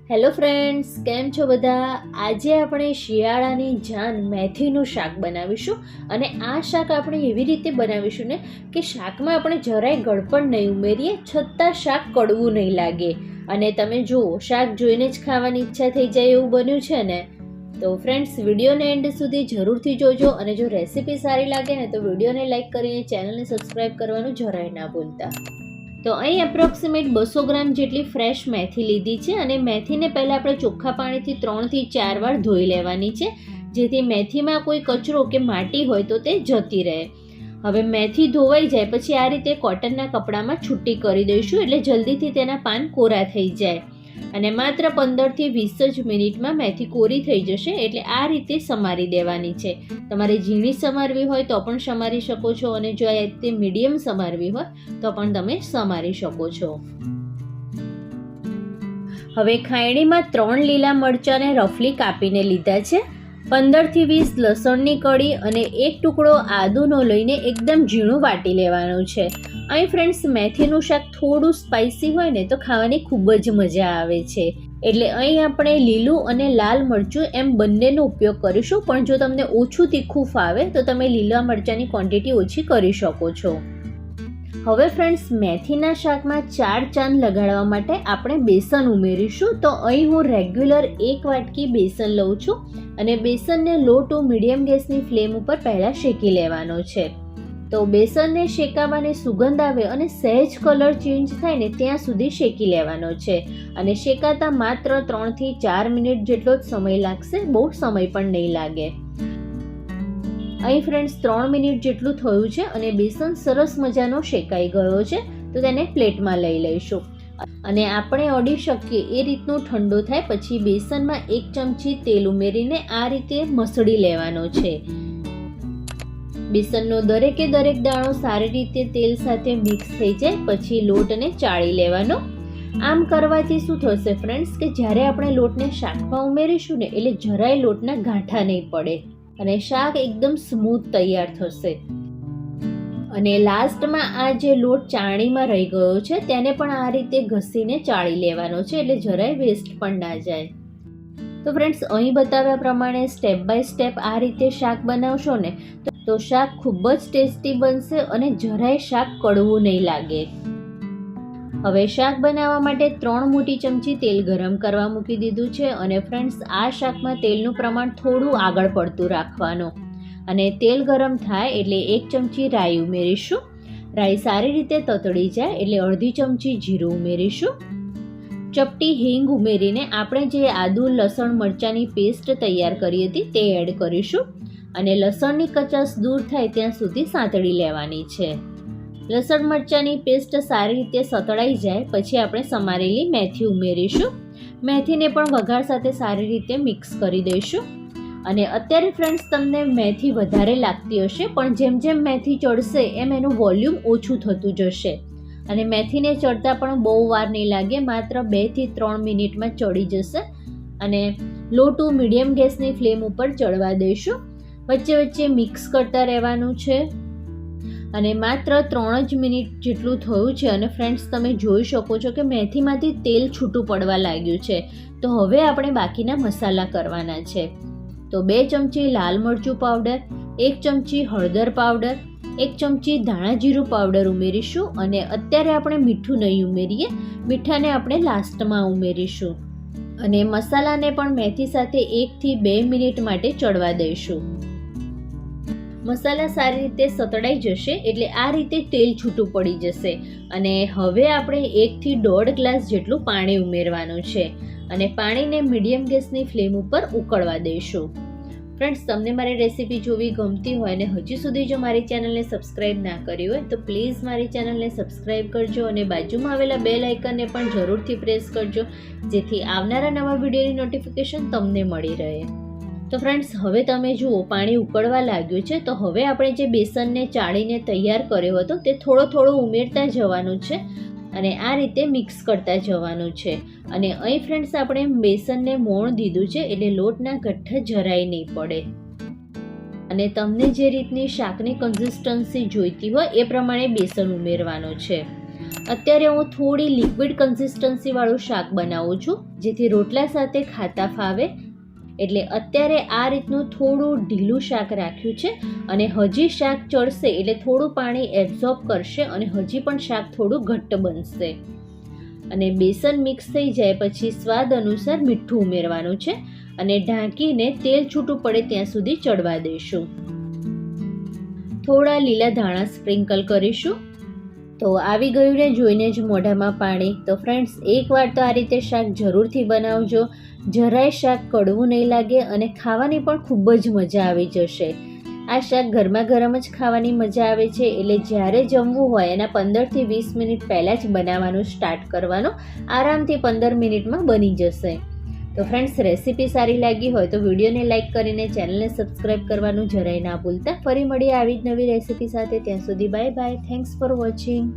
Hello friends, કેમ છો બધા? આજે આપણે શિયાળાની જાન મેથીનું શાક બનાવીશું. અને આ શાક આપણે એવી રીતે બનાવીશું ને કે શાકમાં આપણે જરાય ગળપણ નહીં ઉમેરીએ, છતાં શાક કડવું નહીં લાગે. અને તમે જુઓ, શાક જોઈને જ ખાવાની ઈચ્છા થઈ જાય એવું બન્યું છે ને. તો ફ્રેન્ડ્સ, વિડીયોને એન્ડ સુધી જરૂરથી જોજો. અને જો રેસીપી સારી લાગે ને તો વિડીયોને લાઇક કરીને ચેનલને સબસ્ક્રાઈબ કરવાનું જરાય ના ભૂલતા. તો અહીં એપ્રોક્સિમેટ 200 ગ્રામ જેટલી ફ્રેશ મેથી લીધી છે. અને મેથીને પહેલાં આપણે ચોખ્ખા પાણીથી 3 થી 4 વાર ધોઈ લેવાની છે, જેથી મેથીમાં કોઈ કચરો કે માટી હોય તો તે જતી રહે. હવે મેથી ધોવાઈ જાય પછી આ રીતે કોટનના કપડામાં છૂટી કરી દઈશું, એટલે જલ્દીથી તેના પાન કોરા થઈ જાય. અને માત્ર 15 થી 20 જ મિનિટમાં મેથી કોરી થઈ જશે. એટલે આ રીતે સમારી દેવાની છે. તમારે ઝીણી સમારવી હોય તો પણ સમારી શકો છો, અને જો આ રીતે મીડિયમ સમારવી હોય તો પણ તમે સમારી શકો છો. હવે ખાયણીમાં 3 લીલા મરચાંને રફલી કાપીને લીધા છે. 15 થી 20 લસણની કળી અને 1 ટુકડો આદુનો લઈને એકદમ ઝીણું વાટી લેવાનું છે. અહીં ફ્રેન્ડ્સ, મેથીનું શાક થોડું સ્પાઇસી હોય ને તો ખાવાની ખૂબ જ મજા આવે છે. એટલે અહીં આપણે લીલું અને લાલ મરચું એમ બંનેનો ઉપયોગ કરીશું. પણ જો તમને ઓછું તીખું ફાવે તો તમે લીલા મરચાંની ક્વોન્ટિટી ઓછી કરી શકો છો. હવે ફ્રેન્ડ્સ, મેથીના શાકમાં 4 ચાંદ લગાડવા માટે આપણે બેસન ઉમેરીશું. તો અહીં હું રેગ્યુલર 1 વાટકી બેસન લઉં છું. અને બેસનને લો ટુ મીડિયમ ગેસની ફ્લેમ ઉપર પહેલાં શેકી લેવાનો છે. તો બેસનને શેકાવાની સુગંધ આવે અને સહેજ કલર ચેન્જ થાય ને ત્યાં સુધી શેકી લેવાનો છે. અને શેકાતા માત્ર 3 થી 4 મિનિટ જેટલો જ સમય લાગશે, બહુ સમય પણ નહીં લાગે. અહીં ફ્રેન્ડ્સ 3 મિનિટ જેટલું થયું છે અને બેસન સરસ મજાનો શેકાઈ ગયો છે. તો તેને પ્લેટમાં લઈ લઈશું. અને આપણે અડી શકીએ એ રીતનું ઠંડો થાય પછી બેસનમાં 1 ચમચી તેલ ઉમેરીને આ રીતે મસળી લેવાનો છે. બેસનનો દરેકે દરેક દાણો સારી રીતે તેલ સાથે મિક્સ થઈ જાય પછી લોટને ચાળી લેવાનો. આમ કરવાથી શું થશે ફ્રેન્ડ્સ, કે જ્યારે આપણે લોટને શાકમાં ઉમેરીશું ને એટલે જરાય લોટના ગાંઠા નહીં પડે અને શાક એકદમ સ્મૂથ તૈયાર થશે. અને લાસ્ટમાં આ જે લોટ ચાળણીમાં રહી ગયો છે તેને પણ આ રીતે ઘસીને ચાળી લેવાનો છે, એટલે જરાય વેસ્ટ પણ ના જાય. તો ફ્રેન્ડ્સ, અહીં બતાવ્યા પ્રમાણે સ્ટેપ બાય સ્ટેપ આ રીતે શાક બનાવશો ને તો શાક ખૂબ જ ટેસ્ટી બનશે અને જરાય શાક કડવું નહીં લાગે. હવે શાક બનાવવા માટે 3 મોટી ચમચી તેલ ગરમ કરવા મૂકી દીધું છે. અને ફ્રેન્ડ્સ, આ શાકમાં તેલનું પ્રમાણ થોડું આગળ પડતું રાખવાનું. અને તેલ ગરમ થાય એટલે 1 ચમચી રાઈ ઉમેરીશું. રાઈ સારી રીતે તતડી જાય એટલે અડધી ચમચી જીરું ઉમેરીશું. ચપટી હિંગ ઉમેરીને આપણે જે આદુ લસણ મરચાંની પેસ્ટ તૈયાર કરી હતી તે એડ કરીશું. અને લસણની કચાશ દૂર થાય ત્યાં સુધી સાંતળી લેવાની છે. લસણ મરચાંની પેસ્ટ સારી રીતે સતળાઈ જાય પછી આપણે સમારેલી મેથી ઉમેરીશું. મેથીને પણ વઘાર સાથે સારી રીતે મિક્સ કરી દઈશું. અને અત્યારે ફ્રેન્ડ્સ, તમને મેથી વધારે લાગતી હશે, પણ જેમ જેમ મેથી ચડશે એમ એનું વોલ્યુમ ઓછું થતું જશે. અને મેથીને ચડતા પણ બહુ વાર નહીં લાગે, માત્ર 2 થી 3 મિનિટમાં ચડી જશે. અને લો ટુ મીડિયમ ગેસની ફ્લેમ ઉપર ચડવા દઈશું. વચ્ચે વચ્ચે મિક્સ કરતા રહેવાનું છે. અને માત્ર 3 જ મિનિટ જેટલું થયું છે અને ફ્રેન્ડ્સ, તમે જોઈ શકો છો કે મેથીમાંથી તેલ છૂટું પડવા લાગ્યું છે. તો હવે આપણે બાકીના મસાલા કરવાના છે. તો 2 ચમચી લાલ મરચું પાવડર, 1 ચમચી હળદર પાવડર, 1 ચમચી ધાણા જીરું પાવડર ઉમેરીશું. અને અત્યારે આપણે મીઠું નહીં ઉમેરીએ, મીઠાને આપણે લાસ્ટમાં ઉમેરીશું. અને મસાલાને પણ મેથી સાથે 1 થી 2 મિનિટ માટે ચડવા દઈશું. મસાલા સારી રીતે સતળાઈ જશે એટલે આ રીતે તેલ છૂટું પડી જશે. અને હવે આપણે 1 થી 1.5 ગ્લાસ જેટલું પાણી ઉમેરવાનું છે. અને પાણીને મીડિયમ ગેસની ફ્લેમ ઉપર ઉકળવા દઈશું. ફ્રેન્ડ્સ, તમને મારી રેસીપી જોવી ગમતી હોય અને હજી સુધી જો મારી ચેનલને સબસ્ક્રાઈબ ના કરી હોય તો પ્લીઝ મારી ચેનલને સબસ્ક્રાઈબ કરજો. અને બાજુમાં આવેલા બેલ આઇકનને પણ જરૂરથી પ્રેસ કરજો, જેથી આવનારા નવા વિડીયોની નોટિફિકેશન તમને મળી રહે. તો ફ્રેન્ડ્સ, હવે તમે જુઓ પાણી ઉકળવા લાગ્યું છે. તો હવે આપણે જે બેસનને ચાળીને તૈયાર કર્યો હતો તે થોડો થોડો ઉમેરતા જવાનું છે અને આ રીતે મિક્સ કરતા જવાનું છે. અને અહીં ફ્રેન્ડ્સ, આપણે બેસનને મોણ દીધું છે એટલે લોટના ગઠ્ઠા જરાય નહીં પડે. અને તમને જે રીતની શાકની કન્સિસ્ટન્સી જોઈતી હોય એ પ્રમાણે બેસન ઉમેરવાનું છે. અત્યારે હું થોડી લિક્વિડ કન્સિસ્ટન્સીવાળું શાક બનાવું છું, જેથી રોટલા સાથે ખાતા ફાવે. એટલે અત્યારે આ રીતનું થોડું ઢીલું શાક રાખ્યું છે, અને હજી શાક ચડશે એટલે થોડું પાણી એબ્ઝોર્બ કરશે અને હજી પણ શાક થોડું ઘટ્ટ બનશે. અને બેસન મિક્સ થઈ જાય પછી સ્વાદ અનુસાર મીઠું ઉમેરવાનું છે અને ઢાંકીને તેલ છૂટું પડે ત્યાં સુધી ચડવા દઈશું. થોડા લીલા ધાણા સ્પ્રિંકલ કરીશું. તો આવી ગયું ને જોઈને જ મોઢામાં પાણી. તો ફ્રેન્ડ્સ, એકવાર તો આ રીતે શાક જરૂરથી બનાવજો. જરાય શાક કડવું નહીં લાગે અને ખાવાની પણ ખૂબ જ મજા આવી જશે. આ શાક ગરમા ગરમ જ ખાવાની મજા આવે છે, એટલે જ્યારે જમવું હોય એના 15થી 20 મિનિટ પહેલાં જ બનાવવાનું સ્ટાર્ટ કરવાનું. આરામથી 15 મિનિટમાં બની જશે. તો ફ્રેન્ડ્સ, રેસીપી સારી લાગી હોય તો વિડીયોને લાઇક કરીને ચેનલને સબસ્ક્રાઈબ કરવાનું જરાય ના ભૂલતા. ફરી મળીએ આવી જ નવી રેસીપી સાથે. ત્યાં સુધી bye bye. Thanks for watching.